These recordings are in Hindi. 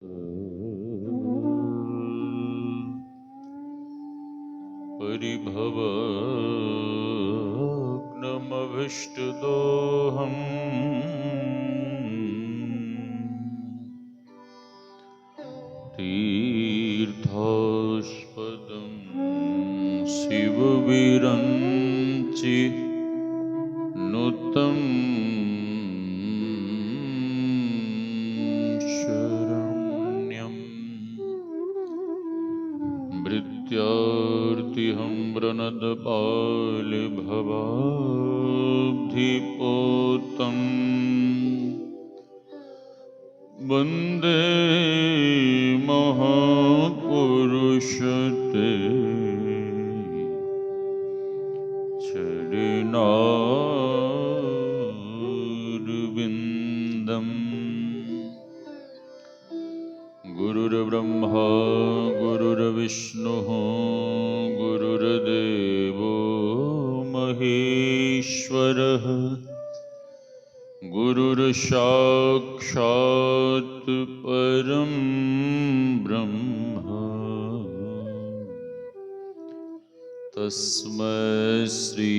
परिभवग्नमभिष्टदोहम् तीर्थास्पदं शिवविरञ्चि नुतं शरण्यं भृत्यार्तिहं व्रणदपालिभवाब्धिपोतं वन्दे महापुरुषते चरणारविन्दम्। गुरुर्ब्रह्मा गुरुर्विष्णुः गुरुर्देवो महेश्वरः गुरुर्साक्षात् परं ब्रह्म तस्मै श्री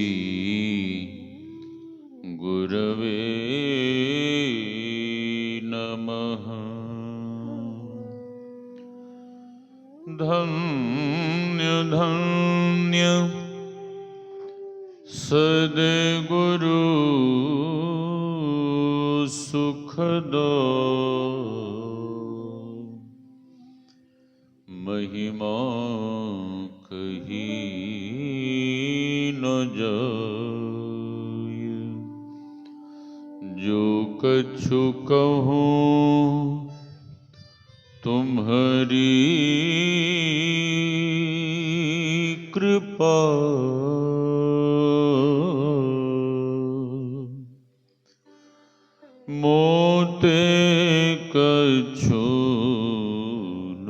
गुरवे नमः। धन्य धन्य सद्गुरु सुखदो महिमा कही न जाय। जो कछु कहूँ तुम्हारी कृपा मोते कछु न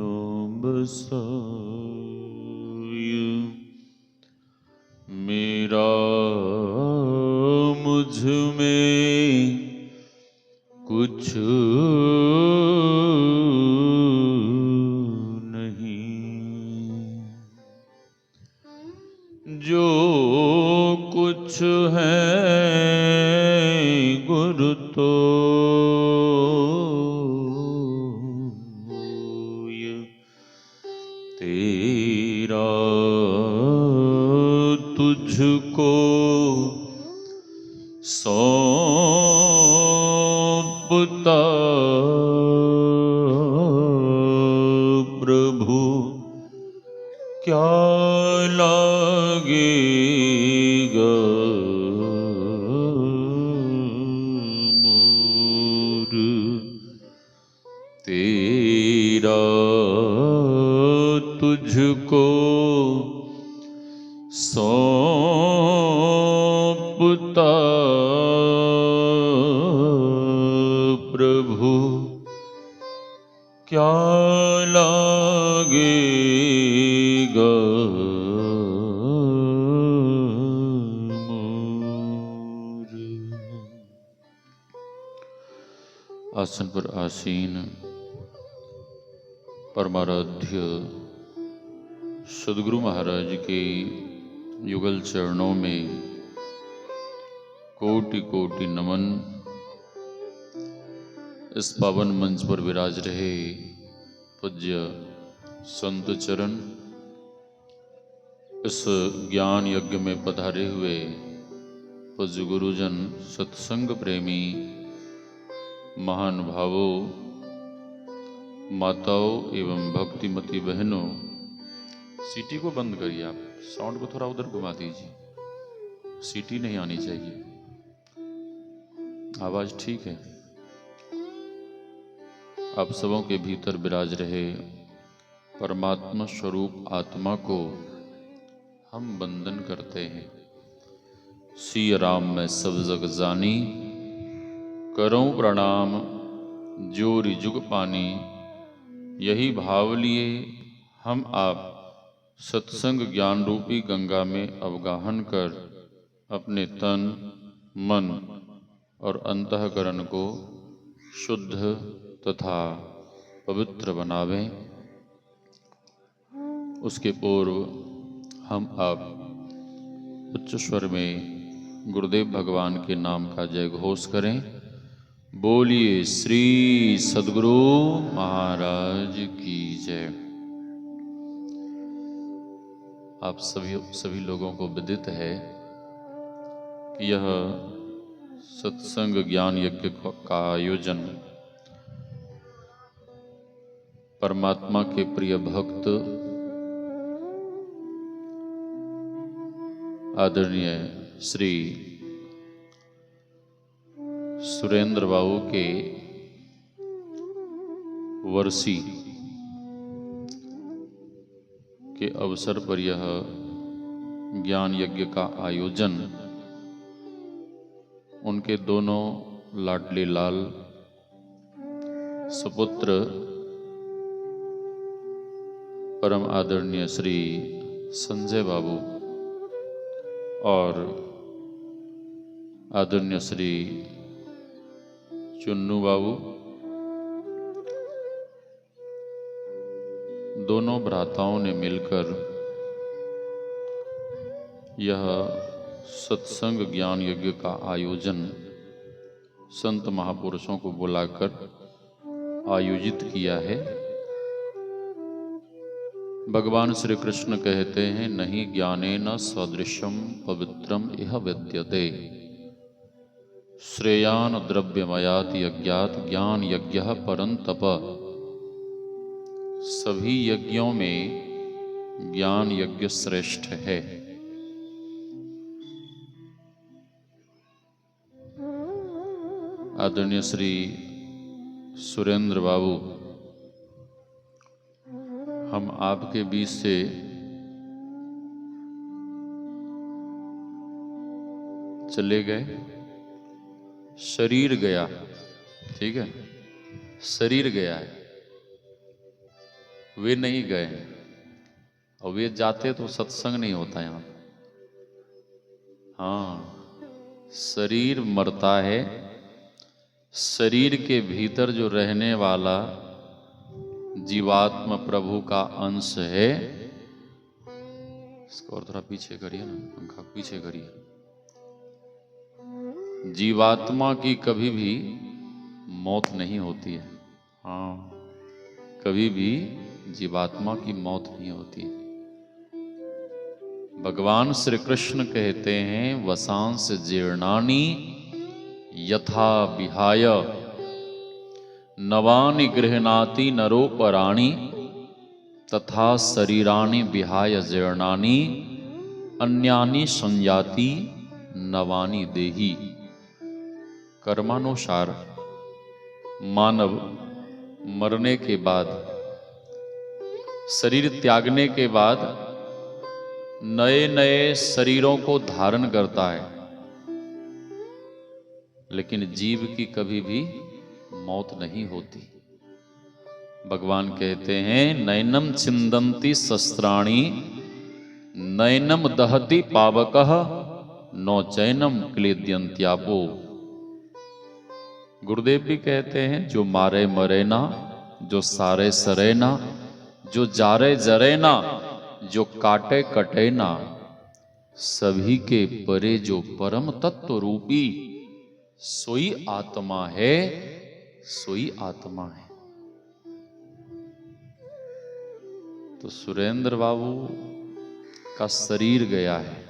बसाय। मेरा मुझ में कुछ जो कुछ है गुरु तो तेरा तुझको सौंपता प्रभु क्या लागेगा मोर। तेरा तुझको सौंपता प्रभु क्या लागेगा मोर। आसन पर आसीन परमाराध्य सद्गुरु महाराज के युगल चरणों में कोटि कोटि नमन। इस पावन मंच पर विराज रहे पूज्य संत चरण, इस ज्ञान यज्ञ में पधारे हुए पूज्य गुरुजन, सत्संग प्रेमी महानुभावों, माताओं एवं भक्तिमती बहनों। सीटी को बंद करिए, आप साउंड को थोड़ा उधर घुमा दीजिए, सीटी नहीं आनी चाहिए, आवाज ठीक है। आप सबों के भीतर विराज रहे परमात्मा स्वरूप आत्मा को हम वंदन करते हैं। सिया राम मैं सब जग जानी, करूं प्रणाम जोरि जुग पानी। यही भाव लिए हम आप सत्संग ज्ञान रूपी गंगा में अवगाहन कर अपने तन, मन और अंतःकरण को शुद्ध तथा पवित्र बनावें। उसके पूर्व हम आप उच्च स्वर में गुरुदेव भगवान के नाम का जय घोष करें। बोलिए श्री सद्गुरु महाराज की जय। आप सभी लोगों को विदित है कि यह सत्संग ज्ञान यज्ञ का आयोजन परमात्मा के प्रिय भक्त आदरणीय श्री सुरेंद्र बाबू के वर्षी के अवसर पर यह ज्ञान यज्ञ का आयोजन उनके दोनों लाडले लाल सुपुत्र परम आदरणीय श्री संजय बाबू और आदरणीय श्री चुन्नू बाबू, दोनों भ्राताओं ने मिलकर यह सत्संग ज्ञान यज्ञ का आयोजन संत महापुरुषों को बुलाकर आयोजित किया है। भगवान श्री कृष्ण कहते हैं, नहीं ज्ञानेन सदृशम पवित्रम इह विद्यते श्रेयान द्रव्यमयात यज्ञात ज्ञान यज्ञ परंतप। सभी यज्ञों में ज्ञान यज्ञ श्रेष्ठ है। आदरणीय श्री सुरेंद्र बाबू, हम आपके बीच से चले गए, शरीर गया, ठीक है, शरीर गया है, वे नहीं गए हैं। और वे जाते तो सत्संग नहीं होता यहाँ। हाँ, शरीर मरता है, शरीर के भीतर जो रहने वाला जीवात्मा प्रभु का अंश है। इसको और थोड़ा पीछे करिए ना, पंखा पीछे करिए। जीवात्मा की कभी भी मौत नहीं होती है। हाँ, कभी भी जीवात्मा की मौत नहीं होती। भगवान श्री कृष्ण कहते हैं, वसांस जीर्णानि यथा विहाय नवानि गृह्णाति नरोपराणि तथा शरीराणि विहाय जीर्णानि अन्यानि संयाति नवानि देहि। कर्मानुसार मानव मरने के बाद, शरीर त्यागने के बाद नए नए शरीरों को धारण करता है, लेकिन जीव की कभी भी मौत नहीं होती। भगवान कहते हैं, नैनम छिंदन्ति शस्त्राणि नैनम दहति पावकः नौ चैनम क्लेद्यन्त्यापो। गुरुदेव भी कहते हैं, जो मारे मरे ना, जो सारे सरे ना, जो जारे जरे ना, जो काटे कटे ना, सभी के परे जो परम तत्व रूपी सोई आत्मा है, सोई आत्मा है। तो सुरेंद्र बाबू का शरीर गया है,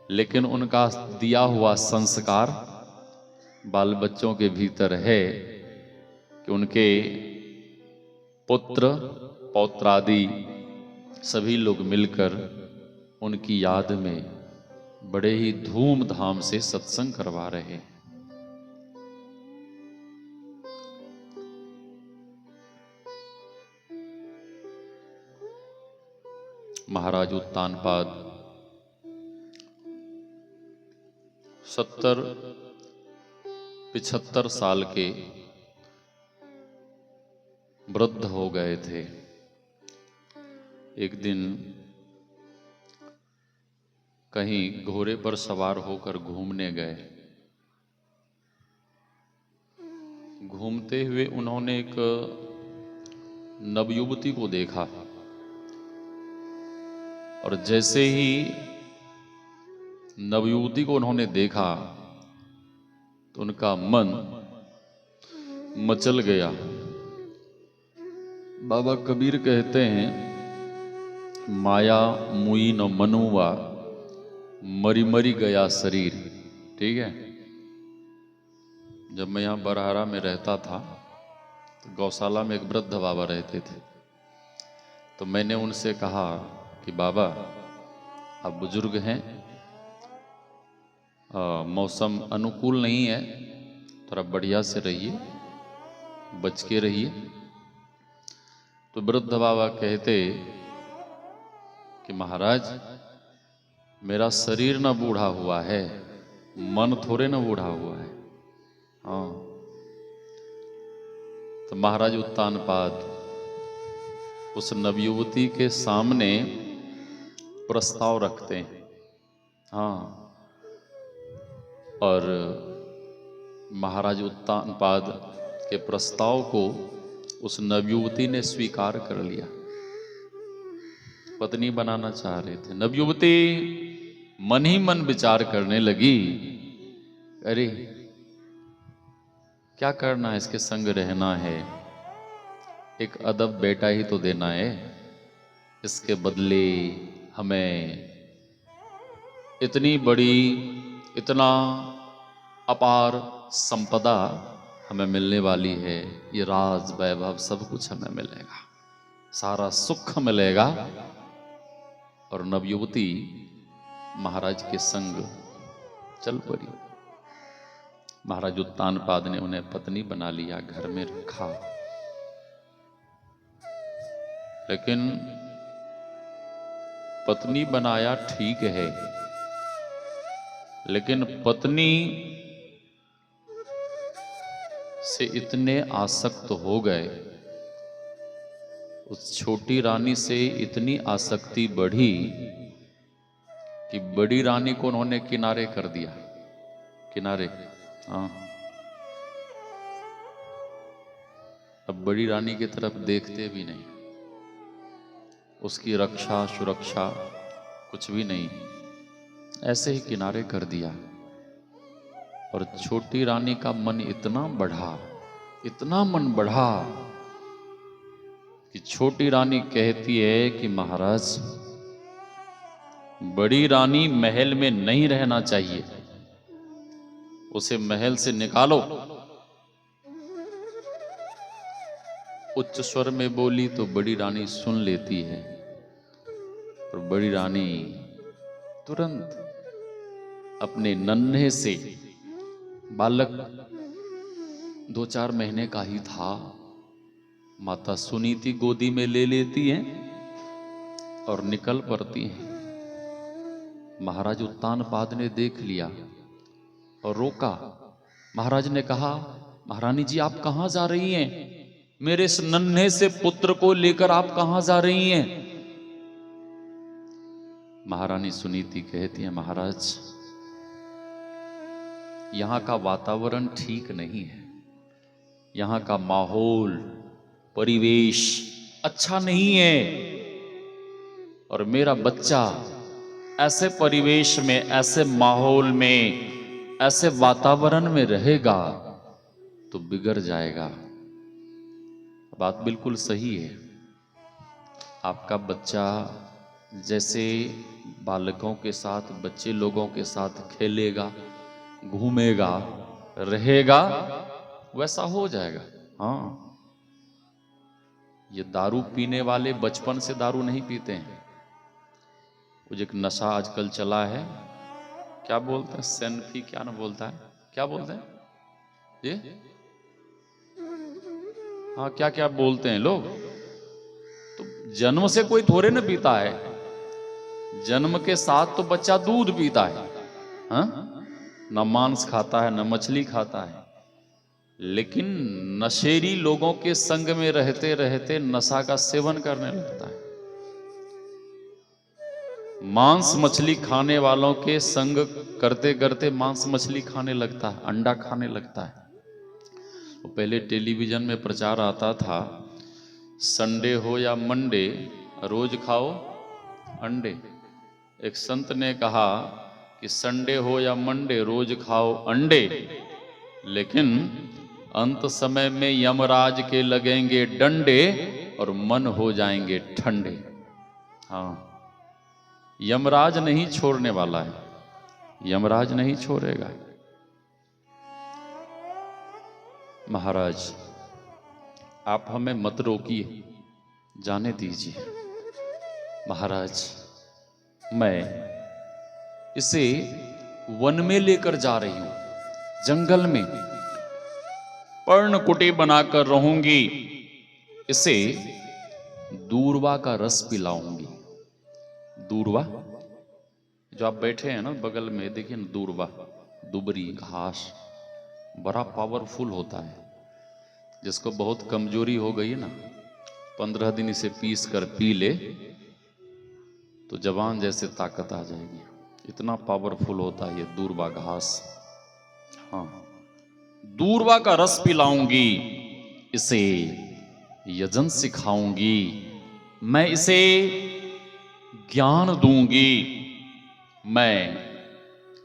लेकिन उनका दिया हुआ संस्कार बाल बच्चों के भीतर है कि उनके पुत्र पौत्रादि सभी लोग मिलकर उनकी याद में बड़े ही धूमधाम से सत्संग करवा रहे हैं। महाराज उत्तानपाद 70-75 साल के वृद्ध हो गए थे। एक दिन कहीं घोड़े पर सवार होकर घूमने गए। घूमते हुए उन्होंने एक नवयुवती को देखा और जैसे ही नवयुवती को उन्होंने देखा तो उनका मन मचल गया। बाबा कबीर कहते हैं, माया मुई न मनुआ, मरी मरी गया शरीर। ठीक है। जब मैं यहाँ बरहारा में रहता था तो गौशाला में एक वृद्ध बाबा रहते थे। तो मैंने उनसे कहा कि बाबा आप बुजुर्ग हैं, मौसम अनुकूल नहीं है, थोड़ा बढ़िया से रहिए, बच के रहिए। तो वृद्ध बाबा कहते कि महाराज मेरा शरीर न बूढ़ा हुआ है, मन थोड़े न बूढ़ा हुआ है। हाँ। तो महाराज उत्तानपाद उस नवयुवती के सामने प्रस्ताव रखते हैं। हाँ। और महाराज उत्तानपाद के प्रस्ताव को उस नवयुवती ने स्वीकार कर लिया। पत्नी बनाना चाह रहे थे। नवयुवती मन ही मन विचार करने लगी, अरे क्या करना है, इसके संग रहना है, एक अदब बेटा ही तो देना है, इसके बदले हमें इतनी बड़ी, इतना अपार संपदा हमें मिलने वाली है, ये राज वैभव सब कुछ हमें मिलेगा, सारा सुख मिलेगा। और नवयुवती महाराज के संग चल पड़ी। महाराज उत्तानपाद ने उन्हें पत्नी बना लिया, घर में रखा। लेकिन पत्नी बनाया ठीक है, लेकिन पत्नी से इतने आसक्त हो गए, उस छोटी रानी से इतनी आसक्ति बढ़ी कि बड़ी रानी को उन्होंने किनारे कर दिया। किनारे। हाँ। अब बड़ी रानी की तरफ देखते भी नहीं, उसकी रक्षा सुरक्षा कुछ भी नहीं, ऐसे ही किनारे कर दिया। और छोटी रानी का मन इतना बढ़ा, इतना मन बढ़ा कि छोटी रानी कहती है कि महाराज बड़ी रानी महल में नहीं रहना चाहिए, उसे महल से निकालो। उच्च स्वर में बोली तो बड़ी रानी सुन लेती है, और बड़ी रानी तुरंत अपने नन्हे से, बालक 2-4 महीने का ही था, माता सुनीति गोदी में ले लेती हैं और निकल पड़ती हैं। महाराज उत्तानपाद ने देख लिया और रोका। महाराज ने कहा, महारानी जी आप कहां जा रही हैं? मेरे इस नन्हे से पुत्र को लेकर आप कहां जा रही हैं? महारानी सुनीति कहती है, महाराज यहां का वातावरण ठीक नहीं है, यहां का माहौल परिवेश अच्छा नहीं है, और मेरा बच्चा ऐसे परिवेश में, ऐसे माहौल में, ऐसे वातावरण में रहेगा तो बिगड़ जाएगा। बात बिल्कुल सही है। आपका बच्चा जैसे बालकों के साथ, बच्चे लोगों के साथ खेलेगा, घूमेगा, रहेगा, वैसा हो जाएगा। हाँ। ये दारू पीने वाले बचपन से दारू नहीं पीते हैं। कुछ एक नशा आजकल चला है, क्या बोलते हैं, सेल्फी, क्या ना बोलता है, क्या बोलते हैं ये, हाँ क्या क्या बोलते हैं लोग। तो जन्म से कोई थोड़े न पीता है, जन्म के साथ तो बच्चा दूध पीता है, हाँ? न मांस खाता है, न मछली खाता है। लेकिन नशेड़ी लोगों के संग में रहते रहते नशा का सेवन करने लगता है। मांस मछली खाने वालों के संग करते करते मांस मछली खाने लगता है, अंडा खाने लगता है। तो पहले टेलीविजन में प्रचार आता था, संडे हो या मंडे रोज खाओ अंडे। एक संत ने कहा कि संडे हो या मंडे रोज खाओ अंडे, लेकिन अंत समय में यमराज के लगेंगे डंडे और मन हो जाएंगे ठंडे। हाँ, यमराज नहीं छोड़ने वाला है, यमराज नहीं छोड़ेगा। महाराज आप हमें मत रोकिए, जाने दीजिए। महाराज मैं इसे वन में लेकर जा रही हूं, जंगल में पर्णकुटी बनाकर रहूंगी, इसे दूर्वा का रस पिलाऊंगी। दूर्वा जो आप बैठे हैं ना बगल में, देखिए ना, दूर्वा दुबरी घास बड़ा पावरफुल होता है। जिसको बहुत कमजोरी हो गई है ना, 15 दिन इसे पीस कर पी ले तो जवान जैसे ताकत आ जाएगी। इतना पावरफुल होता है ये दूर्वा घास। हाँ, दूर्वा का रस पिलाऊंगी, इसे यजन सिखाऊंगी, मैं इसे ज्ञान दूंगी, मैं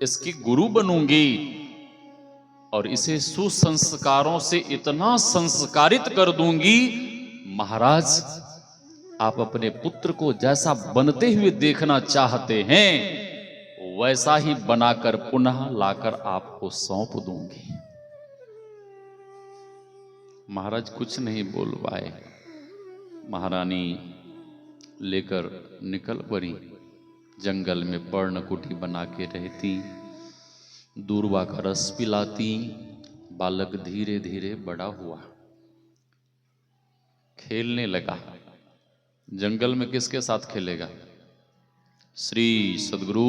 इसकी गुरु बनूंगी और इसे सुसंस्कारों से इतना संस्कारित कर दूंगी। महाराज आप अपने पुत्र को जैसा बनते हुए देखना चाहते हैं वैसा ही बनाकर पुनः लाकर आपको सौंप दूंगी। महाराज कुछ नहीं बोल पाए। महारानी लेकर निकल पड़ी। जंगल में पर्णकुटी बना के रहती, दूर्वा का रस पिलाती। बालक धीरे धीरे बड़ा हुआ, खेलने लगा। जंगल में किसके साथ खेलेगा? श्री सद्गुरु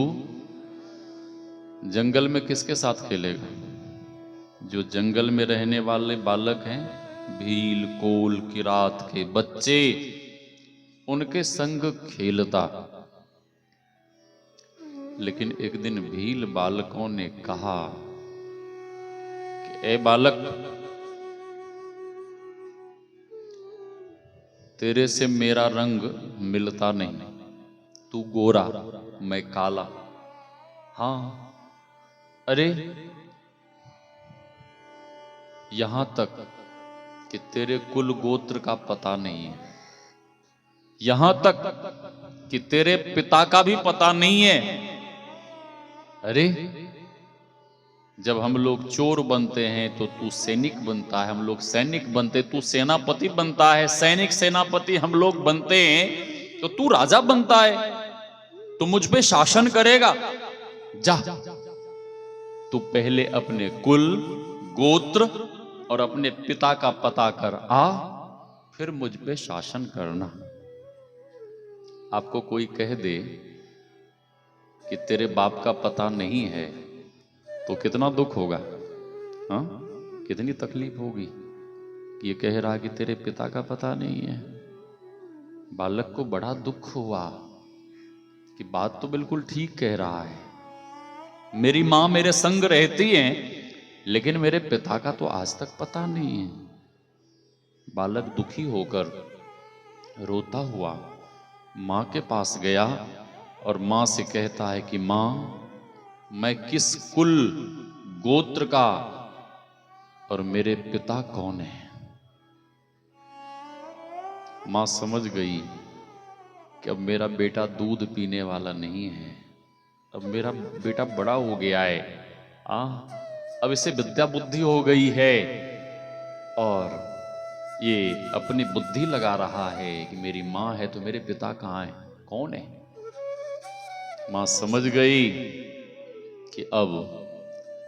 जंगल में किसके साथ खेलेगा? जो जंगल में रहने वाले बालक हैं, भील कोल किरात के बच्चे, उनके संग खेलता। लेकिन एक दिन भील बालकों ने कहा कि ए बालक, तेरे से मेरा रंग मिलता नहीं, तू गोरा मैं काला। हाँ, अरे यहां तक कि तेरे कुल गोत्र का पता नहीं है, यहां तक कि तेरे पिता का भी पता नहीं है। अरे जब हम लोग चोर बनते हैं तो तू सैनिक बनता है, हम लोग सैनिक बनते तू सेनापति बनता है, सैनिक सेनापति हम लोग बनते हैं तो तू राजा बनता है, तू मुझ पे शासन करेगा। जा, तू पहले अपने कुल गोत्र और अपने पिता का पता कर आ, फिर मुझ पे शासन करना। आपको कोई कह दे कि तेरे बाप का पता नहीं है तो कितना दुख होगा? हाँ, कितनी तकलीफ होगी कि ये कह रहा कि तेरे पिता का पता नहीं है। बालक को बड़ा दुख हुआ कि बात तो बिल्कुल ठीक कह रहा है, मेरी मां मेरे संग रहती है लेकिन मेरे पिता का तो आज तक पता नहीं है। बालक दुखी होकर रोता हुआ मां के पास गया और मां से कहता है कि मां, मैं किस कुल गोत्र का और मेरे पिता कौन है? मां समझ गई कि अब मेरा बेटा दूध पीने वाला नहीं है, अब मेरा बेटा बड़ा हो गया है, अब इसे विद्या बुद्धि हो गई है और ये अपनी बुद्धि लगा रहा है कि मेरी मां है तो मेरे पिता कहाँ है, कौन है? मां समझ गई कि अब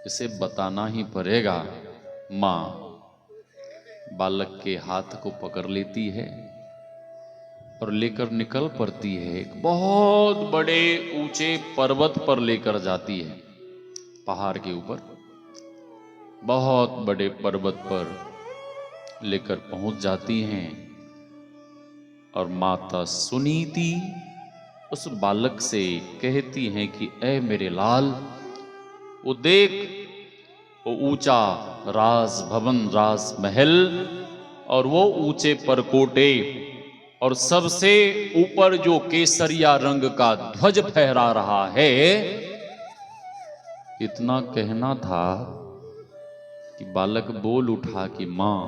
इसे बताना ही पड़ेगा। मां बालक के हाथ को पकड़ लेती है और लेकर निकल पड़ती है। एक बहुत बड़े ऊंचे पर्वत पर लेकर जाती है, पहाड़ के ऊपर बहुत बड़े पर्वत पर लेकर पहुंच जाती हैं और माता सुनीति उस बालक से कहती हैं कि ऐ मेरे लाल, वो देख, वो ऊंचा राज भवन राज महल और वो ऊंचे परकोटे और सबसे ऊपर जो केसरिया रंग का ध्वज फहरा रहा है, इतना कहना था कि बालक बोल उठा कि मां,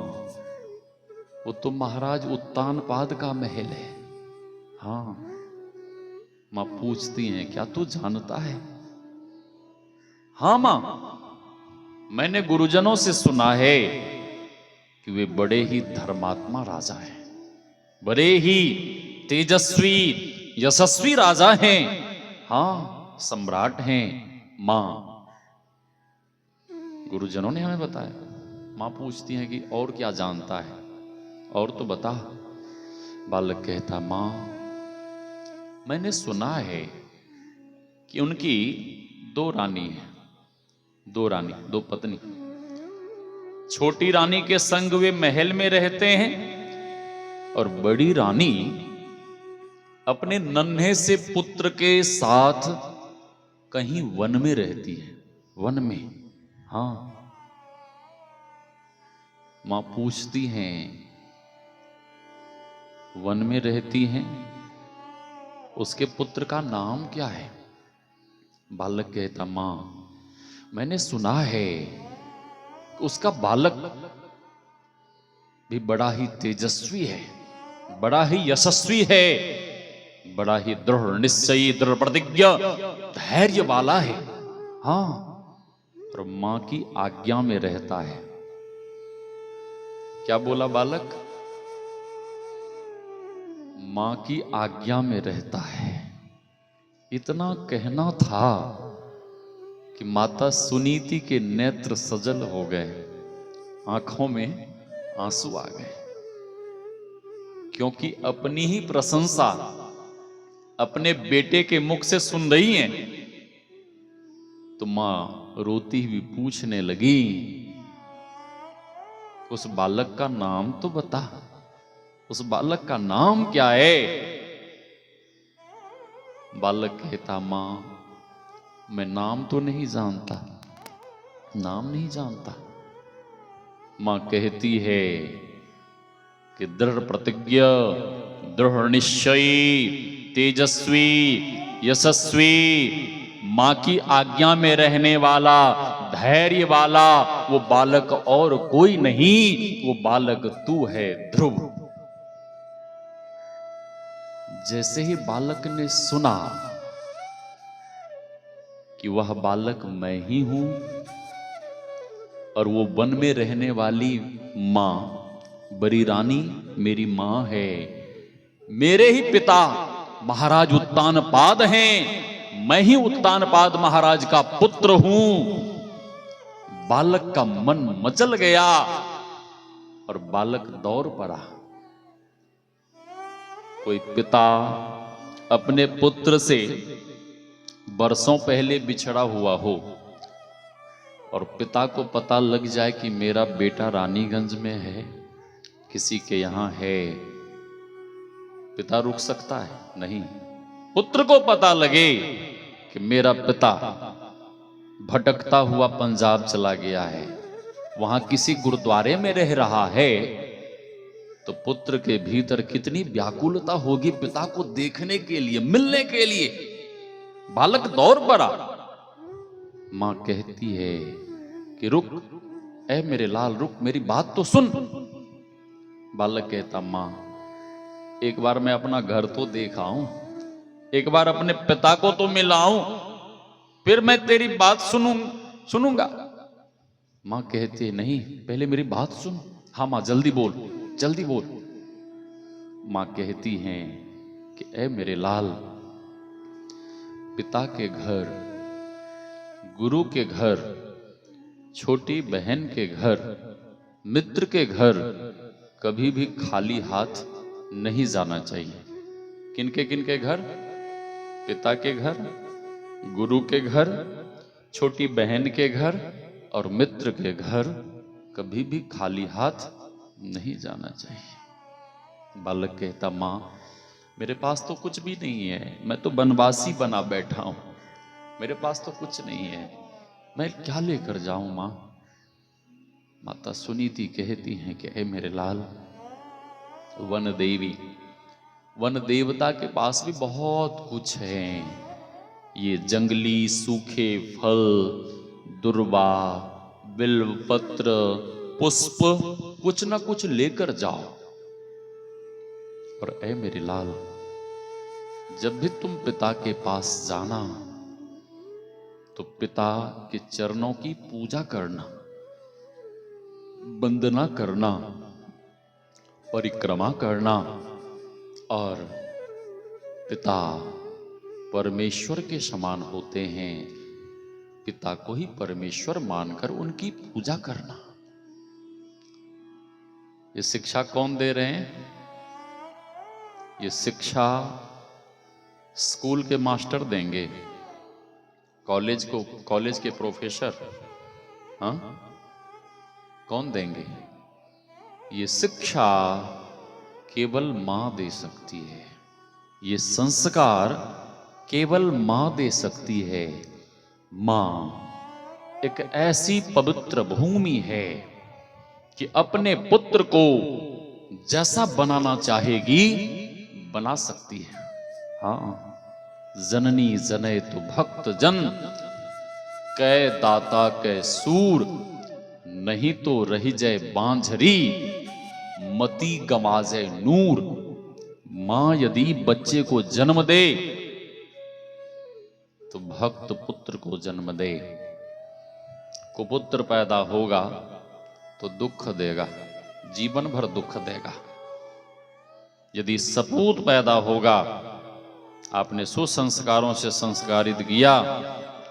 वो तो महाराज उत्तानपाद का महल है। हाँ, मां पूछती हैं क्या तू जानता है? हाँ मां, मैंने गुरुजनों से सुना है कि वे बड़े ही धर्मात्मा राजा हैं, बड़े ही तेजस्वी यशस्वी राजा हैं। हाँ, सम्राट हैं मां। गुरुजनों ने हमें बताया। मां पूछती हैं कि और क्या जानता है, और तो बता। बालक कहता, मां मैंने सुना है कि उनकी दो रानी हैं, दो पत्नी। छोटी रानी के संग वे महल में रहते हैं और बड़ी रानी अपने नन्हे से पुत्र के साथ कहीं वन में रहती है, वन में। हाँ, मां पूछती हैं वन में रहती हैं, उसके पुत्र का नाम क्या है? बालक कहता, मां मैंने सुना है कि उसका बालक भी बड़ा ही तेजस्वी है, बड़ा ही यशस्वी है, बड़ा ही दृढ़ निश्चयी, दृढ़ प्रतिज्ञ, धैर्य वाला है। हाँ, और मां की आज्ञा में रहता है। क्या बोला बालक? मां की आज्ञा में रहता है। इतना कहना था कि माता सुनीति के नेत्र सजल हो गए, आंखों में आंसू आ गए, क्योंकि अपनी ही प्रशंसा अपने बेटे के मुख से सुन रही हैं। तो मां रोती हुई पूछने लगी, उस बालक का नाम तो बता, उस बालक का नाम क्या है? बालक कहता, मां मैं नाम तो नहीं जानता, नाम नहीं जानता। मां कहती है कि दृढ़ प्रतिज्ञ, दृढ़ निश्चयी, तेजस्वी, यशस्वी, मां की आज्ञा में रहने वाला, धैर्य वाला वो बालक और कोई नहीं, वो बालक तू है ध्रुव। जैसे ही बालक ने सुना कि वह बालक मैं ही हूं और वो वन में रहने वाली मां, बड़ी रानी मेरी मां है, मेरे ही पिता महाराज उत्तानपाद हैं, मैं ही उत्तानपाद महाराज का पुत्र हूं। बालक का मन मचल गया और बालक दौड़ पड़ा। कोई पिता अपने पुत्र से बरसों पहले बिछड़ा हुआ हो और पिता को पता लग जाए कि मेरा बेटा रानीगंज में है, किसी के यहां है, पिता रुक सकता है? नहीं। पुत्र को पता लगे कि मेरा पिता भटकता हुआ पंजाब चला गया है, वहां किसी गुरुद्वारे में रह रहा है, तो पुत्र के भीतर कितनी व्याकुलता होगी पिता को देखने के लिए, मिलने के लिए। बालक दौड़ पड़ा। मां कहती है कि रुक, ऐ मेरे लाल रुक, मेरी बात तो सुन। बालक कहता, मां एक बार मैं अपना घर तो देख आऊं, एक बार अपने पिता को तो मिलाऊं, फिर मैं तेरी बात सुनूंगा। मां कहती है, नहीं पहले मेरी बात सुन। हाँ मां, जल्दी बोल, जल्दी बोल। मां कहती हैं कि ऐ मेरे लाल, पिता के घर, गुरु के घर, छोटी बहन के घर, मित्र के घर कभी भी खाली हाथ नहीं जाना चाहिए। किनके किनके घर? पिता के घर, गुरु के घर, छोटी बहन के घर और मित्र के घर कभी भी खाली हाथ नहीं जाना चाहिए। बालक कहता, मां मेरे पास तो कुछ भी नहीं है, मैं तो बनवासी बना बैठा हूं, मेरे पास तो कुछ नहीं है, मैं क्या लेकर जाऊं मां? माता सुनीति कहती हैं कि ऐ मेरे लाल, वन देवी वन देवता के पास भी बहुत कुछ है। ये जंगली सूखे फल, दुर्वा, बिल्व पत्र, पुष्प कुछ ना कुछ लेकर जाओ। और ऐ मेरे लाल, जब भी तुम पिता के पास जाना तो पिता के चरणों की पूजा करना, वंदना करना, परिक्रमा करना। और पिता परमेश्वर के समान होते हैं, पिता को ही परमेश्वर मानकर उनकी पूजा करना। ये शिक्षा कौन दे रहे हैं? ये शिक्षा स्कूल के मास्टर देंगे, कॉलेज के प्रोफेसर, हाँ, कौन देंगे? ये शिक्षा केवल मां दे सकती है। ये संस्कार केवल मां दे सकती है। मां एक ऐसी पवित्र भूमि है कि अपने पुत्र को जैसा बनाना चाहेगी बना सकती है। हाँ, जननी जने तो भक्त जन, कै दाता कै सूर, नहीं तो रही जय बांझरी, मती गमा जय नूर। मां यदि बच्चे को जन्म दे तो भक्त पुत्र को जन्म दे। कुपुत्र पैदा होगा तो दुख देगा, जीवन भर दुख देगा। यदि सपूत पैदा होगा, आपने सुसंस्कारों से संस्कारित किया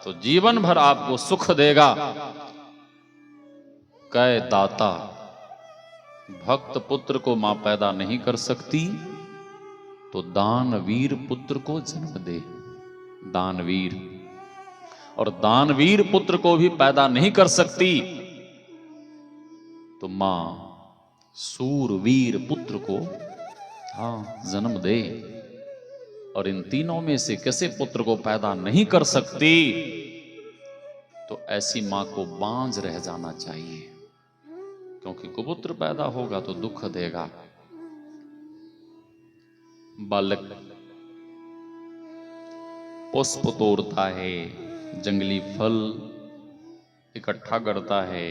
तो जीवन भर आपको सुख देगा। कै दाता, भक्त पुत्र को मां पैदा नहीं कर सकती तो दानवीर पुत्र को जन्म दे। दानवीर, और दानवीर पुत्र को भी पैदा नहीं कर सकती तो मां सूरवीर पुत्र को, हाँ, जन्म दे। और इन तीनों में से किसी पुत्र को पैदा नहीं कर सकती तो ऐसी मां को बांझ रह जाना चाहिए, क्योंकि कुपुत्र पैदा होगा तो दुख देगा। बालक पुष्प तोड़ता है, जंगली फल इकट्ठा करता है,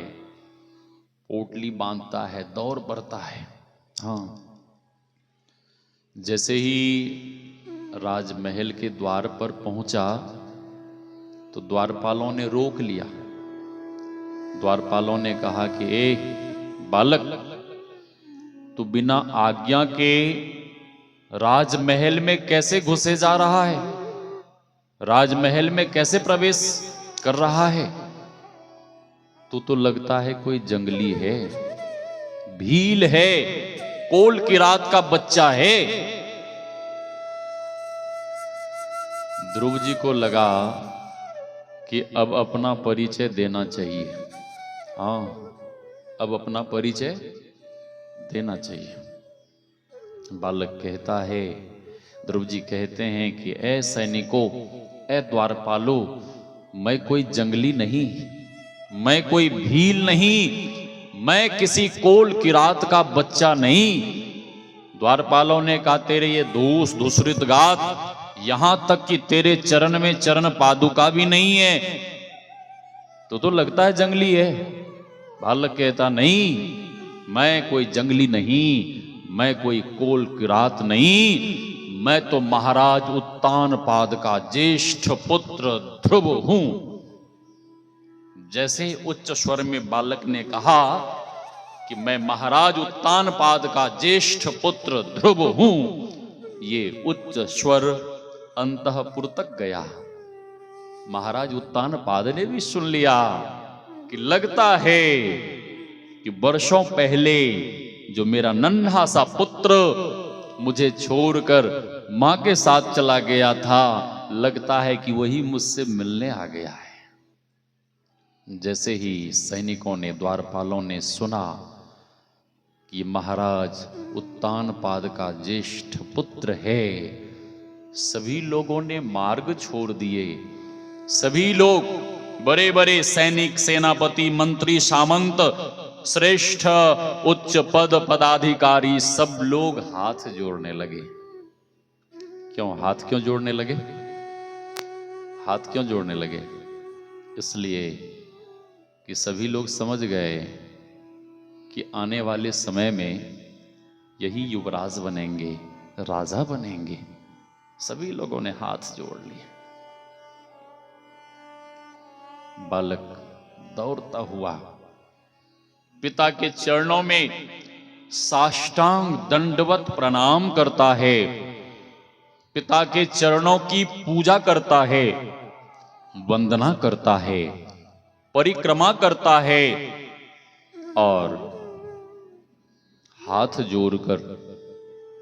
पोटली बांधता है, दौड़ बढ़ता है। हाँ, जैसे ही राजमहल के द्वार पर पहुंचा तो द्वारपालों ने रोक लिया। द्वारपालों ने कहा कि ए बालक, तू बिना आज्ञा के राजमहल में कैसे घुसे जा रहा है? राजमहल में कैसे प्रवेश कर रहा है? तू तो लगता है कोई जंगली है, भील है, कोल की रात का बच्चा है। ध्रुव जी को लगा कि अब अपना परिचय देना चाहिए। हाँ, अब अपना परिचय देना चाहिए। बालक कहता है, ध्रुव जी कहते हैं कि ऐ सैनिकों, ऐ द्वारपालो, मैं कोई जंगली नहीं, मैं कोई भील नहीं, मैं किसी कोल की रात का बच्चा नहीं। द्वारपालों ने कहा, तेरे ये दोष दूसरित गात, यहां तक कि तेरे चरण में चरण पादुका भी नहीं है, तो लगता है जंगली है। बालक कहता, नहीं, मैं कोई जंगली नहीं, मैं कोई कोल की रात नहीं, मैं तो महाराज उत्तानपाद का ज्येष्ठ पुत्र ध्रुव हूं। जैसे उच्च स्वर में बालक ने कहा कि मैं महाराज उत्तानपाद का ज्येष्ठ पुत्र ध्रुव हूं, ये उच्च स्वर अंतःपुर तक गया। महाराज उत्तानपाद ने भी सुन लिया कि लगता है कि वर्षों पहले जो मेरा नन्हा सा पुत्र मुझे छोड़कर मां के साथ चला गया था, लगता है कि वही मुझसे मिलने आ गया है। जैसे ही सैनिकों ने, द्वारपालों ने सुना कि महाराज उत्तानपाद का ज्येष्ठ पुत्र है, सभी लोगों ने मार्ग छोड़ दिए। सभी लोग, बड़े बड़े सैनिक, सेनापति, मंत्री, सामंत, श्रेष्ठ उच्च पद पदाधिकारी, सब लोग हाथ जोड़ने लगे। क्यों हाथ क्यों जोड़ने लगे? हाथ क्यों जोड़ने लगे? इसलिए कि सभी लोग समझ गए कि आने वाले समय में यही युवराज बनेंगे, राजा बनेंगे। सभी लोगों ने हाथ जोड़ लिए। बालक दौड़ता हुआ पिता के चरणों में साष्टांग दंडवत प्रणाम करता है, पिता के चरणों की पूजा करता है, वंदना करता है, परिक्रमा करता है और हाथ जोड़कर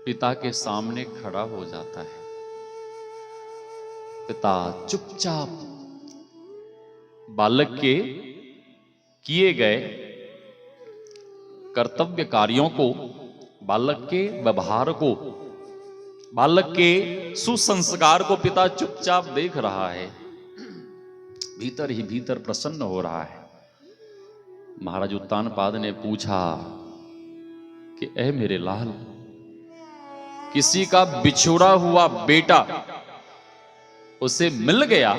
पिता के सामने खड़ा हो जाता है। पिता चुपचाप बालक के किए गए कर्तव्य कार्यों को, बालक के व्यवहार को, बालक के सुसंस्कार को पिता चुपचाप देख रहा है। भीतर ही भीतर प्रसन्न हो रहा है। महाराज उत्तानपाद ने पूछा कि ऐ मेरे लाल, किसी का बिछुड़ा हुआ बेटा उसे मिल गया,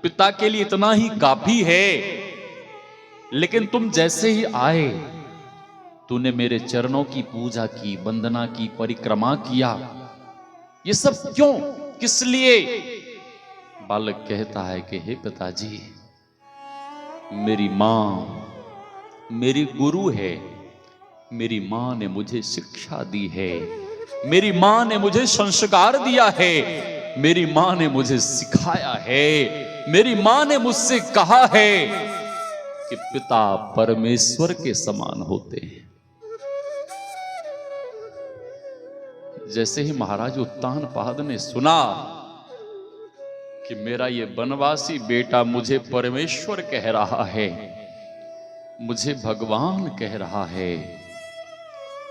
पिता के लिए इतना ही काफी है, लेकिन तुम जैसे ही आए तूने मेरे चरणों की पूजा की, वंदना की, परिक्रमा किया। ये सब क्यों, किस लिए? बालक कहता है कि हे पिताजी, मेरी मां मेरी गुरु है, मेरी मां ने मुझे शिक्षा दी है, मेरी मां ने मुझे संस्कार दिया है, मेरी मां ने मुझे सिखाया है, मेरी मां ने मुझसे कहा है कि पिता परमेश्वर के समान होते हैं। जैसे ही महाराज उत्तानपाद ने सुना कि मेरा ये वनवासी बेटा मुझे परमेश्वर कह रहा है, मुझे भगवान कह रहा है,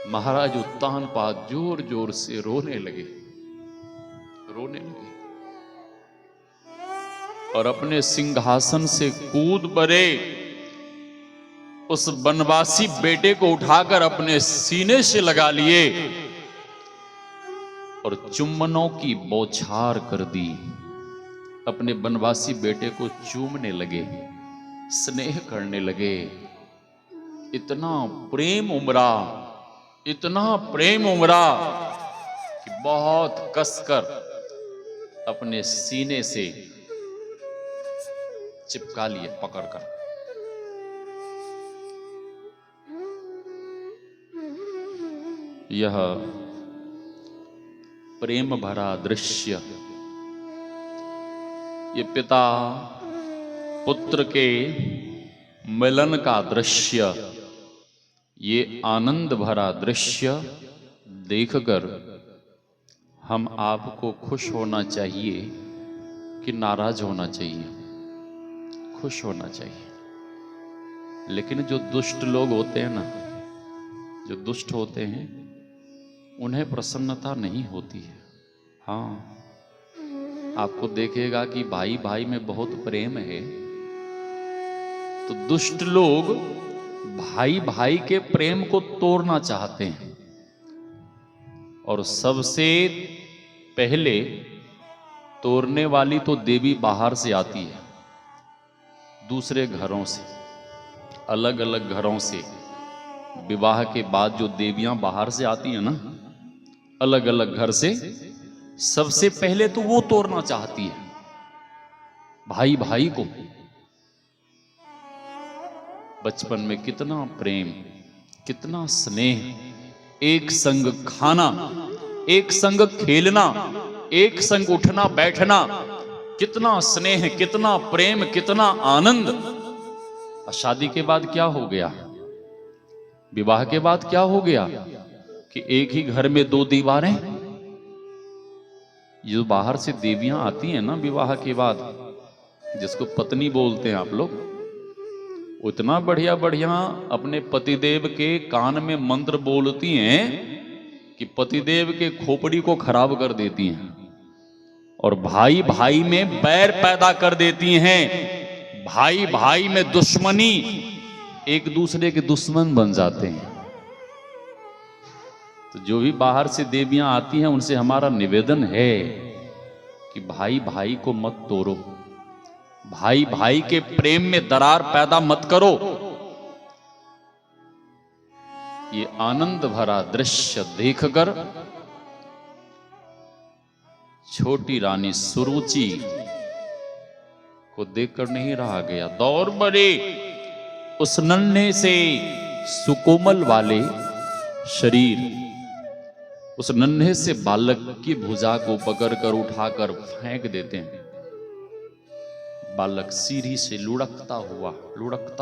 महाराज उत्तानपाद जोर जोर से रोने लगे, रोने लगे और अपने सिंहासन से कूद पड़े। उस वनवासी बेटे को उठाकर अपने सीने से लगा लिए और चुम्बनों की बौछार कर दी। अपने वनवासी बेटे को चूमने लगे, स्नेह करने लगे। इतना प्रेम उमड़ा, इतना प्रेम उमड़ा कि बहुत कसकर अपने सीने से चिपका लिए पकड़कर। यह प्रेम भरा दृश्य, ये पिता पुत्र के मिलन का दृश्य, ये आनंद भरा दृश्य देखकर हम आपको खुश होना चाहिए कि नाराज होना चाहिए? खुश होना चाहिए। लेकिन जो दुष्ट लोग होते हैं ना, जो दुष्ट होते हैं, उन्हें प्रसन्नता नहीं होती है। हाँ, आपको देखेगा कि भाई भाई में बहुत प्रेम है, तो दुष्ट लोग भाई भाई के प्रेम को तोड़ना चाहते हैं और सबसे पहले तोड़ने वाली तो देवी बाहर से आती है, दूसरे घरों से, अलग अलग घरों से। विवाह के बाद जो देवियां बाहर से आती हैं ना, अलग अलग घर से, सबसे पहले तो वो तोड़ना चाहती है भाई भाई को। बचपन में कितना प्रेम, कितना स्नेह, एक संग खाना, एक संग खेलना, एक संग उठना बैठना, कितना स्नेह, कितना प्रेम, कितना आनंद। और शादी के बाद क्या हो गया? विवाह के बाद क्या हो गया कि एक ही घर में दो दीवारें। जो बाहर से देवियां आती हैं ना विवाह के बाद, जिसको पत्नी बोलते हैं आप लोग, उतना बढ़िया बढ़िया अपने पतिदेव के कान में मंत्र बोलती हैं कि पतिदेव के खोपड़ी को खराब कर देती हैं और भाई भाई में बैर पैदा कर देती हैं, भाई भाई में दुश्मनी, एक दूसरे के दुश्मन बन जाते हैं। तो तो जो भी बाहर से देवियां आती हैं उनसे हमारा निवेदन है कि भाई भाई को मत तोड़ो, भाई भाई के प्रेम में दरार पैदा मत करो। ये आनंद भरा दृश्य देखकर छोटी रानी सुरुचि को देखकर नहीं रहा गया। दौड़ बढ़े उस नन्हे से सुकोमल वाले शरीर, उस नन्हे से बालक की भुजा को पकड़कर उठाकर फेंक देते हैं। बालक सीढ़ी से लुढ़कता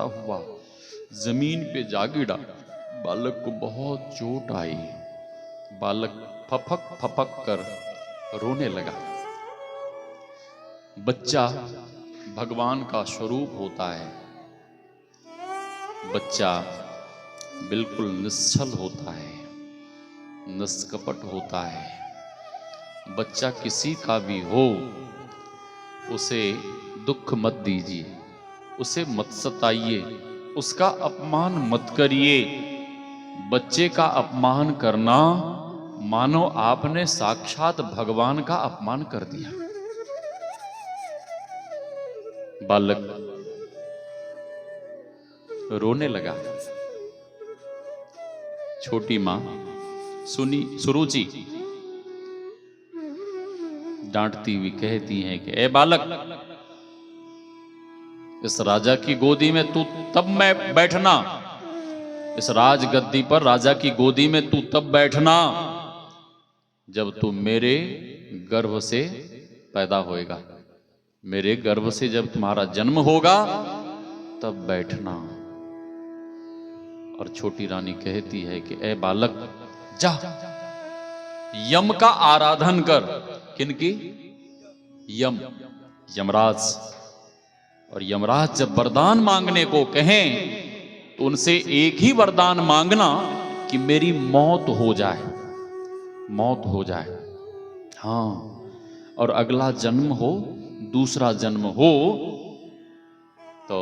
हुआ जमीन पे जा गिरा। बालक को बहुत चोट आई। बालक फपक कर रोने लगा। बच्चा भगवान का स्वरूप होता है। बच्चा बिल्कुल निश्चल होता है, निष्कपट होता है। बच्चा किसी का भी हो, उसे दुख मत दीजिए, उसे मत सताइए, उसका अपमान मत करिए। बच्चे का अपमान करना मानो आपने साक्षात भगवान का अपमान कर दिया। बालक रोने लगा। छोटी मां सुरुचि डांटती हुई कहती हैं कि ए बालक, इस राजा की गोदी में तू तब मैं बैठना, इस राज गद्दी पर राजा की गोदी में तू तब बैठना जब तू मेरे गर्भ से पैदा होएगा, मेरे गर्भ से जब तुम्हारा जन्म होगा तब बैठना। और छोटी रानी कहती है कि ए बालक, जा यम का आराधन कर। किनकी? यमराज। और यमराज जब वरदान मांगने को कहें तो उनसे एक ही वरदान मांगना कि मेरी मौत हो जाए, मौत हो जाए। हाँ, और अगला जन्म हो, दूसरा जन्म हो तो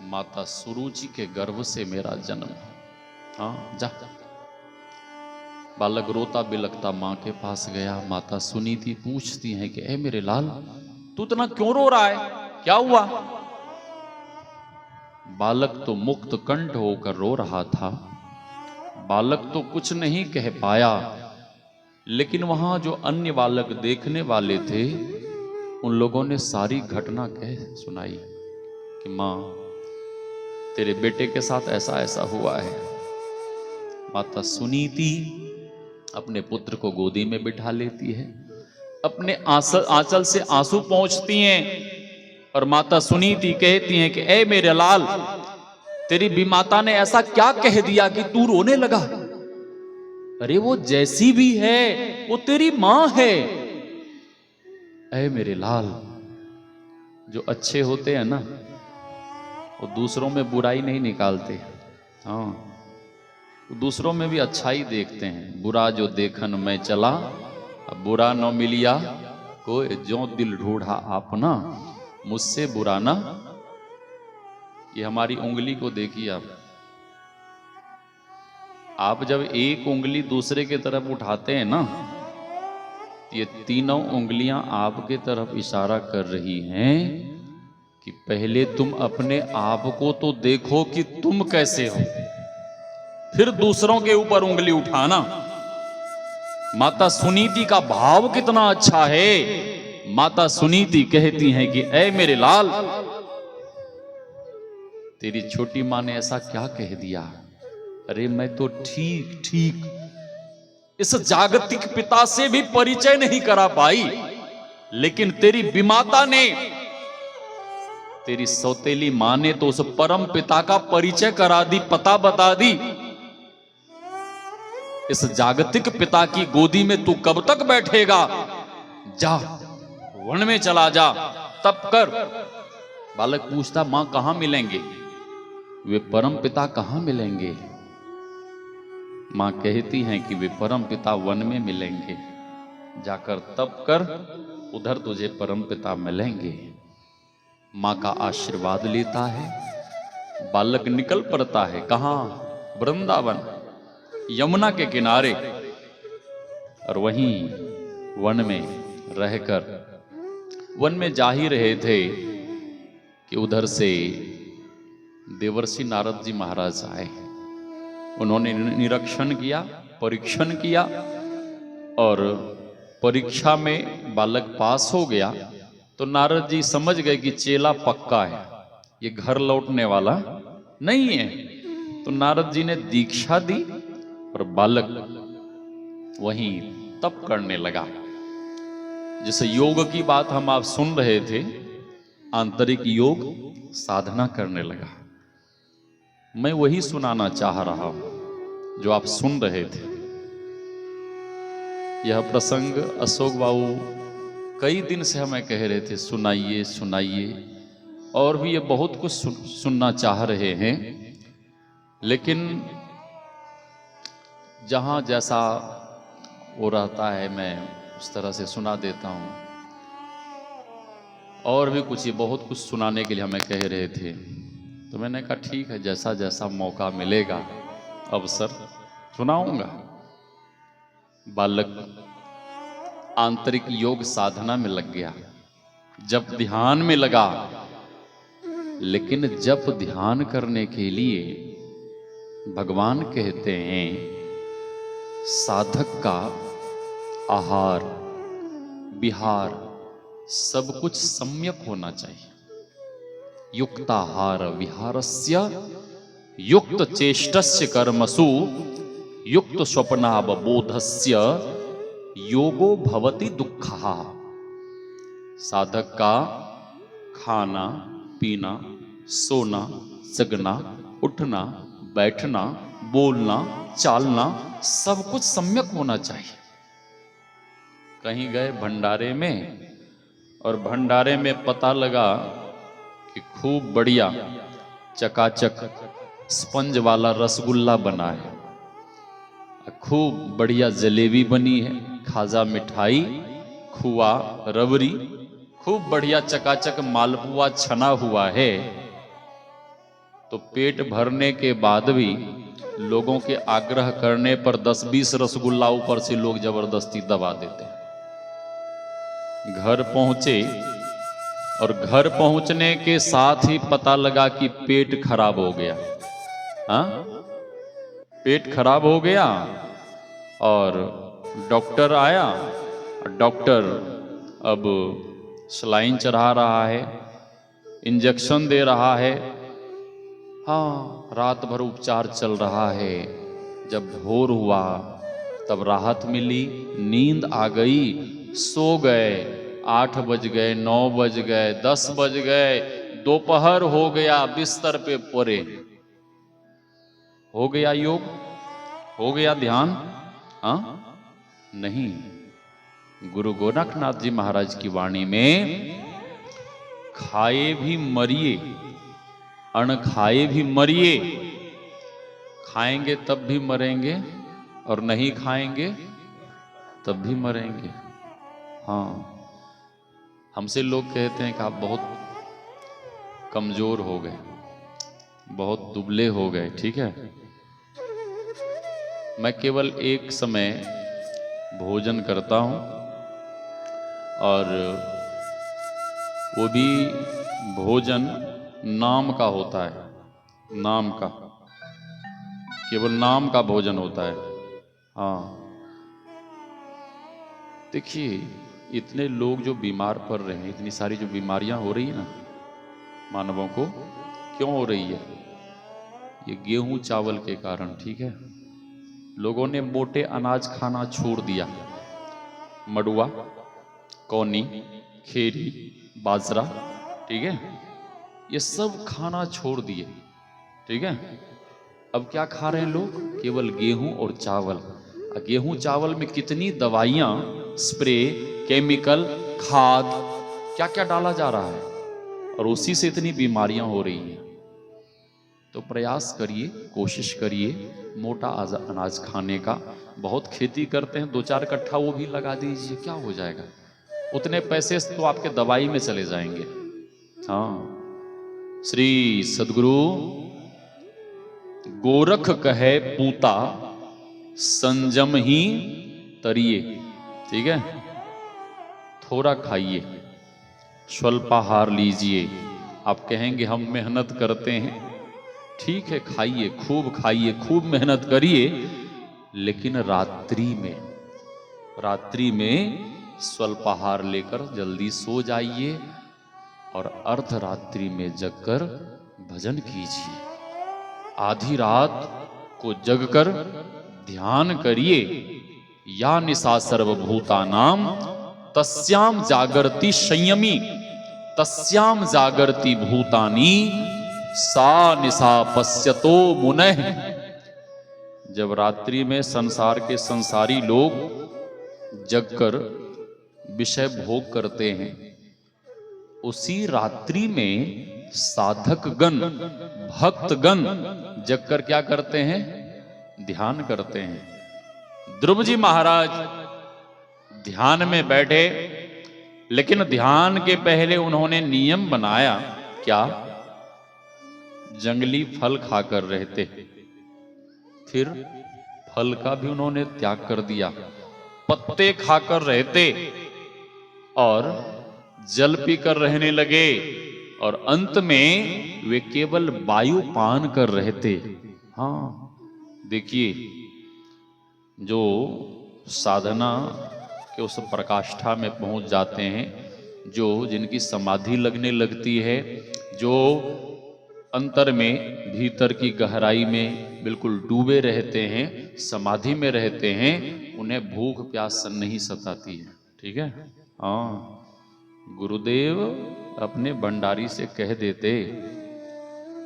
माता सुरुचि के गर्भ से मेरा जन्म हो। हाँ, जा। बालक रोता बिलखता मां के पास गया। माता सुनीति पूछती हैं कि ए मेरे लाल, तू इतना क्यों रो रहा है, क्या हुआ? बालक तो मुक्त कंठ होकर रो रहा था। बालक तो कुछ नहीं कह पाया, लेकिन वहां जो अन्य बालक देखने वाले थे उन लोगों ने सारी घटना कह सुनाई कि मां, तेरे बेटे के साथ ऐसा ऐसा हुआ है। माता सुनीति अपने पुत्र को गोदी में बिठा लेती है, अपने आंचल से आंसू पोंछती हैं और माता सुनीति कहती हैं कि ए मेरे लाल, तेरी बीमाता ने ऐसा क्या कह दिया कि तू रोने लगा? अरे वो जैसी भी है वो तेरी मां है। ऐ मेरे लाल, जो अच्छे होते हैं ना वो दूसरों में बुराई नहीं निकालते। हाँ, दूसरों में भी अच्छाई देखते हैं। बुरा जो देखन में चला, अब बुरा न मिलिया कोई, जो दिल ढूंढा आपना, मुझसे बुरा ना। ये हमारी उंगली को देखिए आप जब एक उंगली दूसरे की तरफ उठाते हैं ना, ये तीनों उंगलियां आपके तरफ इशारा कर रही हैं कि पहले तुम अपने आप को तो देखो कि तुम कैसे हो, फिर दूसरों के ऊपर उंगली उठाना। माता सुनीति का भाव कितना अच्छा है। माता सुनीति कहती हैं कि ऐ मेरे लाल, तेरी छोटी मां ने ऐसा क्या कह दिया? अरे मैं तो ठीक ठीक इस जागतिक पिता से भी परिचय नहीं करा पाई, लेकिन तेरी विमाता ने, तेरी सौतेली मां ने तो उस परम पिता का परिचय करा दी, पता बता दी। इस जागतिक पिता की गोदी में तू कब तक बैठेगा? जा, वन में चला जा, तप कर। बालक पूछता, मां कहां मिलेंगे? वे परम पिता कहां मिलेंगे? मां कहती हैं कि वे परम पिता वन में मिलेंगे, जाकर तप कर, उधर तुझे परम पिता मिलेंगे। मां का आशीर्वाद लेता है, बालक निकल पड़ता है। कहां? वृंदावन। यमुना के किनारे, और वहीं वन में रहकर वन में जा ही रहे थे कि उधर से देवर्षि नारद जी महाराज आए। उन्होंने निरीक्षण किया, परीक्षण किया, और परीक्षा में बालक पास हो गया तो नारद जी समझ गए कि चेला पक्का है, ये घर लौटने वाला नहीं है। तो नारद जी ने दीक्षा दी और बालक वहीं तप करने लगा। जैसे योग की बात हम आप सुन रहे थे, आंतरिक योग साधना करने लगा। मैं वही सुनाना चाह रहा हूं जो आप सुन रहे थे। यह प्रसंग अशोक बाबू कई दिन से हमें कह रहे थे सुनाइए सुनाइए, और भी ये बहुत कुछ सुनना चाह रहे हैं, लेकिन जहां जैसा वो रहता है मैं उस तरह से सुना देता हूं। और भी कुछ, ये बहुत कुछ सुनाने के लिए हमें कह रहे थे, तो मैंने कहा ठीक है, जैसा जैसा मौका मिलेगा अवसर सुनाऊंगा। बालक आंतरिक योग साधना में लग गया, जब ध्यान में लगा। लेकिन जब ध्यान करने के लिए भगवान कहते हैं साधक का आहार विहार सब कुछ सम्यक होना चाहिए। युक्ताहार विहारस्य युक्त चेष्टस्य कर्मसु युक्त स्वप्नावबोधस्य योगो भवति दुःखः। साधक का खाना पीना, सोना, जगना, उठना, बैठना, बोलना, चालना सब कुछ सम्यक होना चाहिए। कहीं गए भंडारे में, और भंडारे में पता लगा कि खूब बढ़िया चकाचक स्पंज वाला रसगुल्ला बना है, खूब बढ़िया जलेबी बनी है, खाजा मिठाई, खुआ, रबड़ी, खूब बढ़िया चकाचक मालपुआ छना हुआ है। तो पेट भरने के बाद भी लोगों के आग्रह करने पर 10-20 रसगुल्ला ऊपर से लोग जबरदस्ती दबा देते हैं। घर पहुंचे, और घर पहुंचने के साथ ही पता लगा कि पेट खराब हो गया। हाँ, पेट खराब हो गया, और डॉक्टर आया। डॉक्टर अब सलाइन चढ़ा रहा है, इंजेक्शन दे रहा है। हाँ, रात भर उपचार चल रहा है। जब भोर हुआ तब राहत मिली, नींद आ गई, सो गए। 8 बज गए, 9 बज गए, 10 बज गए, दोपहर हो गया, बिस्तर पे पड़े। हो गया योग, हो गया ध्यान? हाँ नहीं। गुरु गोरखनाथ जी महाराज की वाणी में खाए भी मरिए, अन्न खाए भी मरिए। खाएंगे तब भी मरेंगे, और नहीं खाएंगे तब भी मरेंगे। हाँ, हमसे लोग कहते हैं कि आप बहुत कमजोर हो गए, बहुत दुबले हो गए। ठीक है, मैं केवल एक समय भोजन करता हूं, और वो भी भोजन नाम का होता है, नाम का, केवल नाम का भोजन होता है। हाँ, देखिए इतने लोग जो बीमार पड़ रहे हैं, इतनी सारी जो बीमारियां हो रही है ना मानवों को, क्यों हो रही है? ये गेहूं चावल के कारण। ठीक है, लोगों ने मोटे अनाज खाना छोड़ दिया। मड़ुआ, कौनी, खेरी, बाजरा, ठीक है, ये सब खाना छोड़ दिए। ठीक है, अब क्या खा रहे हैं लोग? केवल गेहूं और चावल। गेहूं चावल में कितनी दवाइयां, स्प्रे, केमिकल, खाद, क्या क्या डाला जा रहा है, और उसी से इतनी बीमारियां हो रही हैं। तो प्रयास करिए, कोशिश करिए मोटा अनाज खाने का। बहुत खेती करते हैं, 2-4 कट्ठा वो भी लगा दीजिए, क्या हो जाएगा? उतने पैसे तो आपके दवाई में चले जाएंगे। हाँ, श्री सदगुरु गोरख कहे पूता, संयम ही तरिए, ठीक है, थोड़ा खाइए, स्वल्पाहार लीजिए। आप कहेंगे हम मेहनत करते हैं, ठीक है, खाइए, खूब मेहनत करिए, लेकिन रात्रि में स्वल्पाहार लेकर जल्दी सो जाइए और अर्धरात्रि में जगकर भजन कीजिए। आधी रात को जगकर ध्यान करिए। या निशा सर्वभूतानाम तस्याम जागर्ति संयमी, तस्याम जागर्ति भूतानी सा निशा पश्यतो मुनः। जब रात्रि में संसार के संसारी लोग जगकर विषय भोग करते हैं, उसी रात्रि में साधक गण, भक्त गण जगकर क्या करते हैं? ध्यान करते हैं। ध्रुव जी महाराज ध्यान में बैठे, लेकिन ध्यान के पहले उन्होंने नियम बनाया। क्या? जंगली फल खाकर रहते, फिर फल का भी उन्होंने त्याग कर दिया। पत्ते खाकर रहते और जल पीकर रहने लगे, और अंत में वे केवल वायु पान कर रहते। हाँ, देखिए, जो साधना के उस प्रकाष्ठा में पहुंच जाते हैं, जिनकी समाधि लगने लगती है, जो अंतर में, भीतर की गहराई में बिल्कुल डूबे रहते हैं, समाधि में रहते हैं, उन्हें भूख प्यास नहीं सताती है। ठीक है? हाँ, गुरुदेव अपने भंडारी से कह देते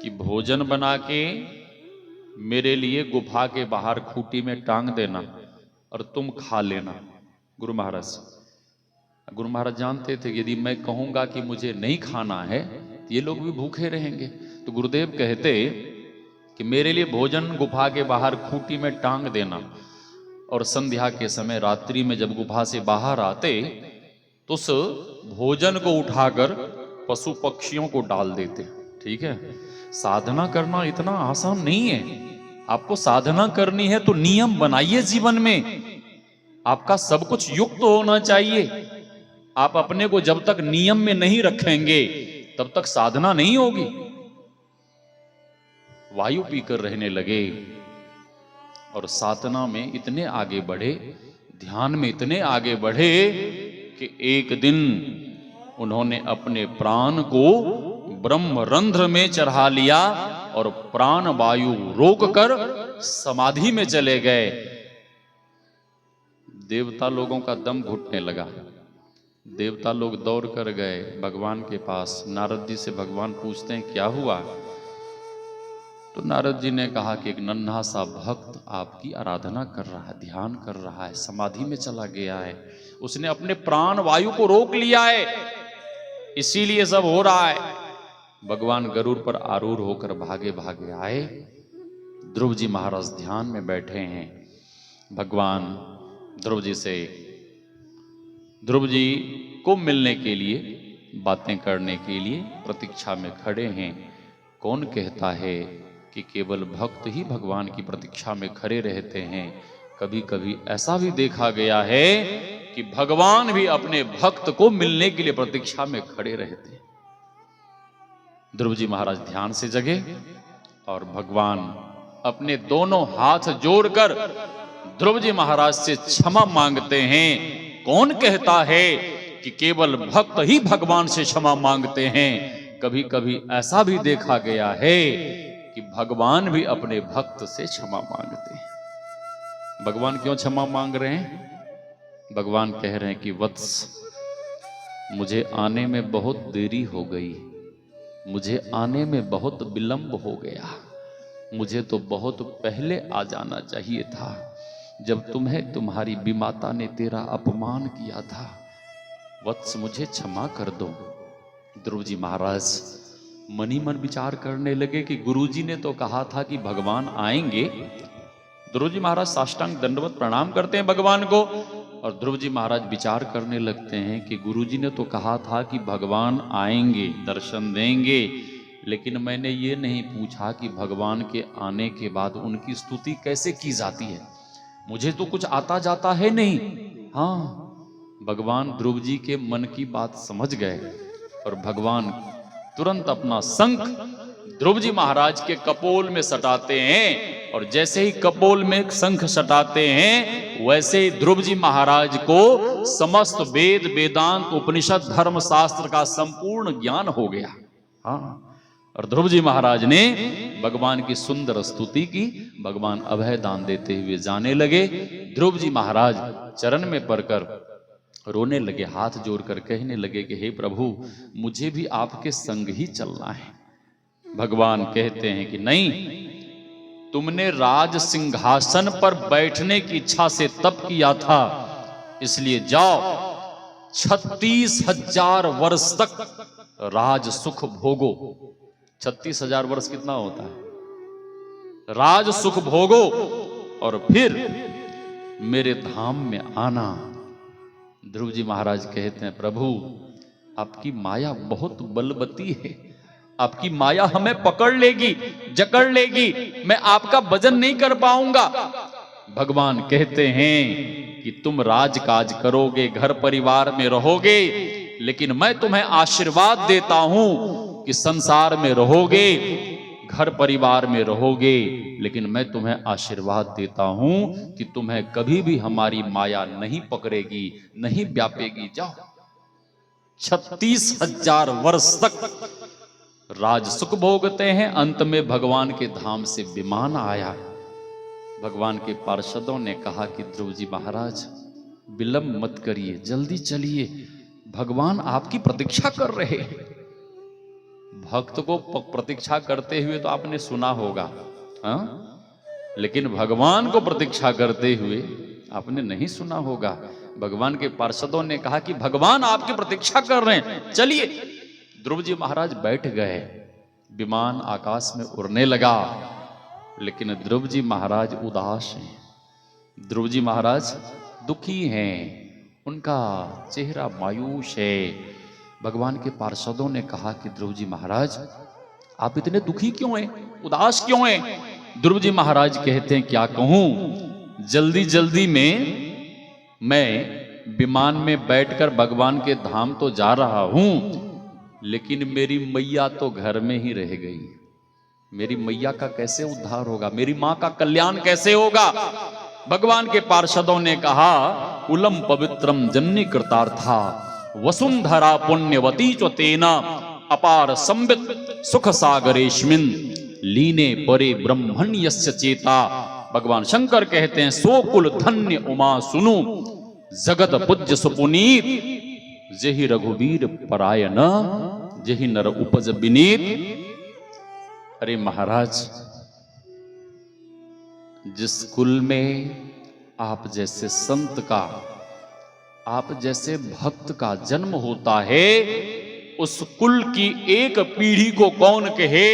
कि भोजन बना के मेरे लिए गुफा के बाहर खूंटी में टांग देना और तुम खा लेना। गुरु महाराज जानते थे यदि मैं कहूंगा कि मुझे नहीं खाना है तो ये लोग भी भूखे रहेंगे। तो गुरुदेव कहते कि मेरे लिए भोजन गुफा के बाहर खूंटी में टांग देना, और संध्या के समय रात्रि में जब गुफा से बाहर आते तो उस भोजन को उठाकर पशु पक्षियों को डाल देते। ठीक है? साधना करना इतना आसान नहीं है। आपको साधना करनी है तो नियम बनाइए जीवन में। आपका सब कुछ युक्त होना चाहिए। आप अपने को जब तक नियम में नहीं रखेंगे तब तक साधना नहीं होगी। वायु पीकर रहने लगे और साधना में इतने आगे बढ़े, ध्यान में इतने आगे बढ़े कि एक दिन उन्होंने अपने प्राण को ब्रह्मरंध्र में चढ़ा लिया और प्राण वायु रोककर समाधि में चले गए। देवता लोगों का दम घुटने लगा। देवता लोग दौड़ कर गए भगवान के पास। नारद जी से भगवान पूछते हैं क्या हुआ? तो नारद जी ने कहा कि एक नन्हा सा भक्त आपकी आराधना कर रहा है, ध्यान कर रहा है, समाधि में चला गया है, उसने अपने प्राण वायु को रोक लिया है, इसीलिए सब हो रहा है। भगवान गरुड़ पर आरूढ़ होकर भागे भागे आए। ध्रुव जी महाराज ध्यान में बैठे हैं। भगवान ध्रुव जी को मिलने के लिए, बातें करने के लिए प्रतीक्षा में खड़े हैं। कौन कहता है कि केवल भक्त ही भगवान की प्रतीक्षा में खड़े रहते हैं? कभी कभी ऐसा भी देखा गया है कि भगवान भी अपने भक्त को मिलने के लिए प्रतीक्षा में खड़े रहते हैं। ध्रुव जी महाराज ध्यान से जगे और भगवान अपने दोनों हाथ जोड़कर ध्रुव जी महाराज से क्षमा मांगते हैं। कौन कहता है कि केवल भक्त ही भगवान से क्षमा मांगते हैं? कभी कभी ऐसा भी देखा गया है कि भगवान भी अपने भक्त से क्षमा मांगते हैं। भगवान क्यों क्षमा मांग रहे हैं? भगवान कह रहे हैं कि वत्स, मुझे आने में बहुत देरी हो गई, मुझे आने में बहुत विलंब हो गया, मुझे तो बहुत पहले आ जाना चाहिए था, जब तुम्हें तुम्हारी विमाता ने तेरा अपमान किया था। वत्स, मुझे क्षमा कर दो। ध्रुव जी महाराज मन ही मन विचार करने लगे कि गुरुजी ने तो कहा था कि भगवान आएंगे। ध्रुव जी महाराज साष्टांग दंडवत प्रणाम करते हैं भगवान को, और ध्रुव जी महाराज विचार करने लगते हैं कि गुरुजी ने तो कहा था कि भगवान आएंगे, दर्शन देंगे, लेकिन मैंने ये नहीं पूछा कि भगवान के आने के बाद उनकी स्तुति कैसे की जाती है। मुझे तो कुछ आता जाता है नहीं। हाँ, भगवान ध्रुव जी के मन की बात समझ गए और भगवान तुरंत अपना शंख ध्रुव जी महाराज के कपोल में सटाते हैं और जैसे ही कपोल में शंख सटाते हैं वैसे ही ध्रुव जी महाराज को समस्त वेद वेदांत उपनिषद धर्म शास्त्र का संपूर्ण ज्ञान हो गया। हाँ, और ध्रुव जी महाराज ने भगवान की सुंदर स्तुति की, भगवान अभय दान देते हुए जाने लगे। ध्रुव जी महाराज चरण में पड़कर रोने लगे, हाथ जोड़कर कहने लगे कि हे प्रभु, मुझे भी आपके संग ही चलना है। भगवान कहते हैं कि नहीं, तुमने राज सिंहासन पर बैठने की इच्छा से तप किया था, इसलिए जाओ 36,000 वर्ष तक राज सुख भोगो। 36,000 वर्ष कितना होता है? राज सुख भोगो और फिर मेरे धाम में आना। ध्रुव जी महाराज कहते हैं प्रभु, आपकी माया बहुत बलवती है, आपकी माया हमें पकड़ लेगी, जकड़ लेगी, मैं आपका भजन नहीं कर पाऊंगा। भगवान कहते हैं कि तुम राजकाज करोगे, घर परिवार में रहोगे, लेकिन मैं तुम्हें आशीर्वाद देता हूं कि संसार में रहोगे, घर परिवार में रहोगे, लेकिन मैं तुम्हें आशीर्वाद देता हूं कि तुम्हें कभी भी हमारी माया नहीं पकड़ेगी, नहीं व्यापेगी। जाओ 36,000 वर्ष तक राज सुख भोगते हैं। अंत में भगवान के धाम से विमान आया। भगवान के पार्षदों ने कहा कि ध्रुव जी महाराज विलंब मत करिए, जल्दी चलिए, भगवान आपकी प्रतीक्षा कर रहे हैं। भक्त को प्रतीक्षा करते हुए तो आपने सुना होगा, हाँ? लेकिन भगवान को प्रतीक्षा करते हुए आपने नहीं सुना होगा। भगवान के पार्षदों ने कहा कि भगवान आपकी प्रतीक्षा कर रहे हैं, चलिए। ध्रुव जी महाराज बैठ गए, विमान आकाश में उड़ने लगा, लेकिन ध्रुव जी महाराज उदास हैं, ध्रुव जी महाराज दुखी हैं, उनका चेहरा मायूस है। भगवान के पार्षदों ने कहा कि ध्रुव जी महाराज आप इतने दुखी क्यों हैं, उदास क्यों हैं? ध्रुव जी महाराज कहते हैं क्या कहूं, जल्दी जल्दी में मैं विमान में बैठकर भगवान के धाम तो जा रहा हूं, लेकिन मेरी मैया तो घर में ही रह गई। मेरी मैया का कैसे उद्धार होगा, मेरी मां का कल्याण कैसे होगा? भगवान के पार्षदों ने कहा कुलम पवित्रम जननी कृतार्था वसुंधरा पुण्यवती च तेना अपार संबित सुख सागरेश्मिन लीने परे ब्रह्मण्यस्य चेता। भगवान शंकर कहते हैं सो कुल धन्य उमा सुनु जगत पूज्य सुपुनीत जेहि रघुवीर परायण जेहि नर उपज विनीत। अरे महाराज, जिस कुल में आप जैसे संत का, आप जैसे भक्त का जन्म होता है, उस कुल की एक पीढ़ी को कौन कहे,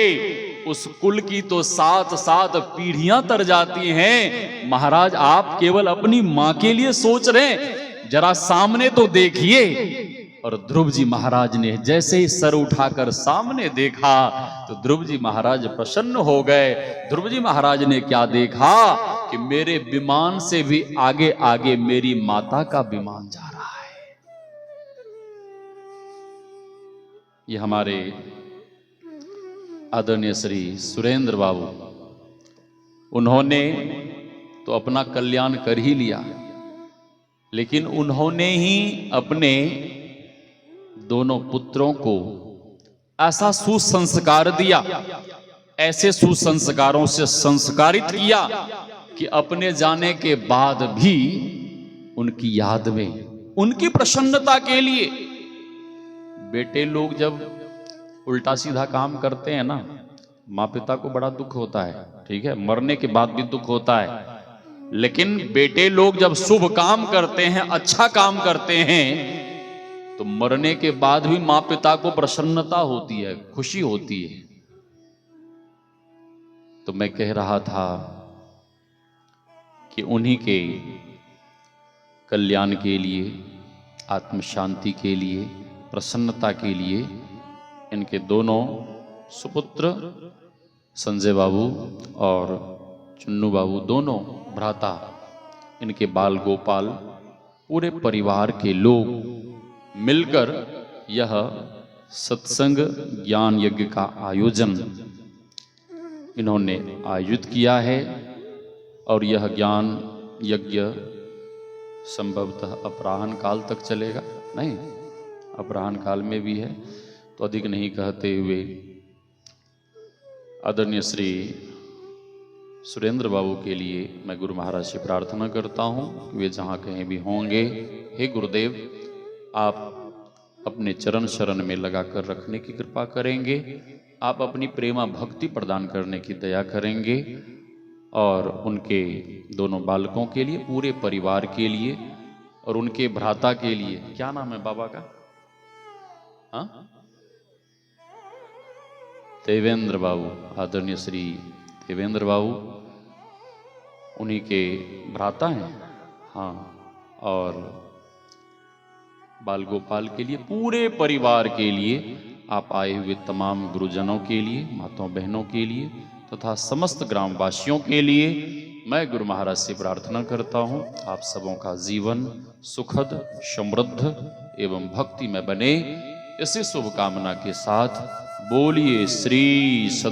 उस कुल की तो 7-7 पीढ़ियां तर जाती हैं। महाराज आप केवल अपनी मां के लिए सोच रहे हैं, जरा सामने तो देखिए। और ध्रुव जी महाराज ने जैसे ही सर उठाकर सामने देखा तो ध्रुव जी महाराज प्रसन्न हो गए। ध्रुव जी महाराज ने क्या देखा कि मेरे विमान से भी आगे आगे मेरी माता का विमान जा रहा है। ये हमारे आदरणीय श्री सुरेंद्र बाबू, उन्होंने तो अपना कल्याण कर ही लिया, लेकिन उन्होंने ही अपने दोनों पुत्रों को ऐसा सुसंस्कार दिया, ऐसे सुसंस्कारों से संस्कारित किया कि अपने जाने के बाद भी उनकी याद में, उनकी प्रसन्नता के लिए, बेटे लोग जब उल्टा सीधा काम करते हैं ना, माँ पिता को बड़ा दुख होता है, ठीक है, मरने के बाद भी दुख होता है, लेकिन बेटे लोग जब शुभ काम करते हैं, अच्छा काम करते हैं, तो मरने के बाद भी माँ पिता को प्रसन्नता होती है, खुशी होती है। तो मैं कह रहा था कि उन्हीं के कल्याण के लिए, आत्म शांति के लिए, प्रसन्नता के लिए इनके दोनों सुपुत्र संजय बाबू और चुन्नू बाबू, दोनों भ्राता इनके बाल गोपाल पूरे परिवार के लोग मिलकर यह सत्संग ज्ञान यज्ञ का आयोजन इन्होंने आयोजित किया है। और यह ज्ञान यज्ञ संभवतः अपराह्न काल तक चलेगा, नहीं अपराह्न काल में भी है। तो अधिक नहीं कहते हुए आदरणीय श्री सुरेंद्र बाबू के लिए मैं गुरु महाराज से प्रार्थना करता हूँ कि वे जहाँ कहीं भी होंगे, हे गुरुदेव आप अपने चरण शरण में लगाकर रखने की कृपा करेंगे, आप अपनी प्रेमा भक्ति प्रदान करने की दया करेंगे और उनके दोनों बालकों के लिए, पूरे परिवार के लिए और उनके भ्राता के लिए, क्या नाम है बाबा का? हाँ, देवेंद्र बाबू, आदरणीय श्री देवेंद्र बाबू उन्हीं के भ्राता हैं। हाँ, और बाल गोपाल के लिए, पूरे परिवार के लिए, आप आए हुए तमाम गुरुजनों के लिए, माताओं बहनों के लिए तथा समस्त ग्रामवासियों के लिए मैं गुरु महाराज से प्रार्थना करता हूँ आप सबों का जीवन सुखद, समृद्ध एवं भक्ति में बने। इसी शुभकामना के साथ बोलिए श्री